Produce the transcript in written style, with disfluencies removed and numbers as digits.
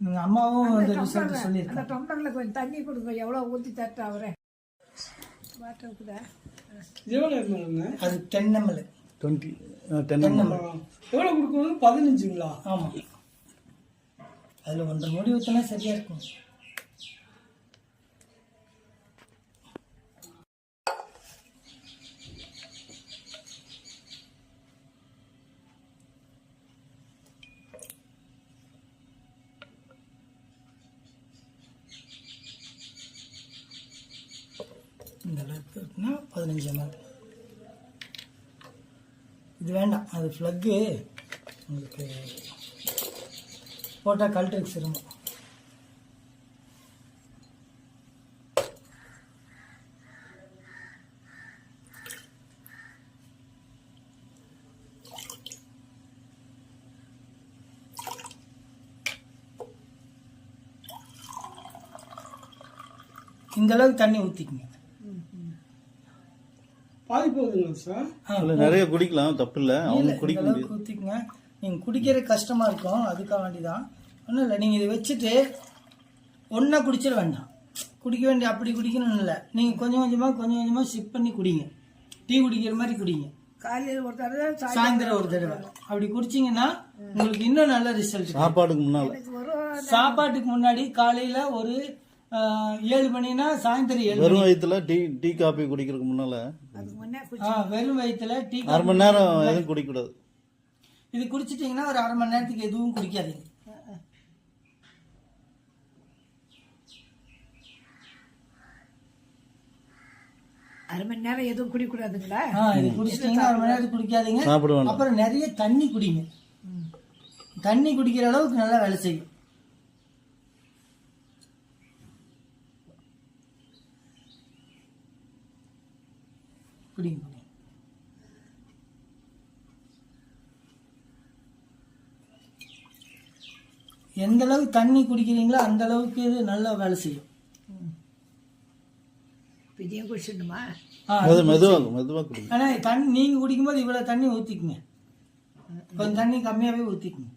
எங்கள் அம்மாவும் அந்த வந்து ரிசல்ட் அந்த சொல்லியிருக்காங்க. டம்ளரில் கொஞ்சம் தண்ணி கொடுங்க, எவ்வளோ ஊற்றி தரட்டா அவரே வாட்டர் இருக்குதா? எவ்வளோ இருந்தாங்க? அது 10 ml. 10 ml. எவ்வளோ கொடுக்கணும்? 15ங்களா? ஆமாம், அதில் 1.5 மூடி ஊற்றினா சரியாக இருக்கும். இந்த அளவுக்கு இருக்குன்னா 15 ml. இது வேண்டாம், அது ஃப்ளக்கு உங்களுக்கு போட்டால் கழட்டுக்கு சிரமம். இந்த அளவுக்கு தண்ணி ஊற்றிக்குங்க. பாதி போகுதுங்களா சார்? நிறைய குடிக்கலாம், தப்பு இல்லை. அவங்க குடிக்க இந்த அளவுக்கு ஊற்றிக்குங்க. நீங்கள் குடிக்கிற கஷ்டமாக இருக்கும், அதுக்காக வேண்டி தான். ஒன்றும் இல்லை, நீங்கள் இதை வச்சுட்டு ஒன்றா குடிச்சிட வேண்டாம். குடிக்க வேண்டிய அப்படி குடிக்கணும்னு இல்லை, நீங்கள் கொஞ்சம் கொஞ்சமாக சிப் பண்ணி குடிங்க. டீ குடிக்கிற மாதிரி குடிங்க. காலையில் ஒரு தடவை, சாயந்தரம் ஒரு தடவை அப்படி குடிச்சிங்கன்னா உங்களுக்கு இன்னும் நல்ல ரிசல்ட். சாப்பாடுக்கு முன்னால், சாப்பாட்டுக்கு முன்னாடி காலையில் ஒரு 7 மணினா சாயந்தரம் 7 வெறும் வயிற்றுல டீ காபி குடிக்கிறதுக்கு முன்னால, அதுக்கு முன்னே வெறும் வயிற்றுல டீ 1/2 மணி நேரம் எதுவும் குடிக்கக்கூடாது. இது குடிச்சிட்டிங்கன்னா ஒரு 1/2 மணி நேரத்துக்கு எதுவும் குடிக்காதீங்க. அரை மணி நேரம் எதுவும் குடிக்கூடாதுங்களா? இது குடிச்சிட்டிங்கன்னா 1/2 மணி நேரத்துக்கு குடிக்காதீங்க. சாப்பிட வேண்டாம். அப்புறம் நிறைய தண்ணி குடிங்க. தண்ணி குடிக்கிற அளவுக்கு நல்லா வேலை செய்யும். குடிங்க. எந்த அளவுக்கு தண்ணி குடிக்கிறீங்களோ அந்த அளவுக்கு இது நல்லா வேலை செய்யும். இதையும் குடிச்சிடணுமா? மெதுவாக குடிங்க. ஆனால் நீங்க குடிக்கும்போது இவ்வளவு தண்ணி ஊத்திக்குங்க, கொஞ்சம் தண்ணி கம்மியாவே ஊத்திக்குங்க.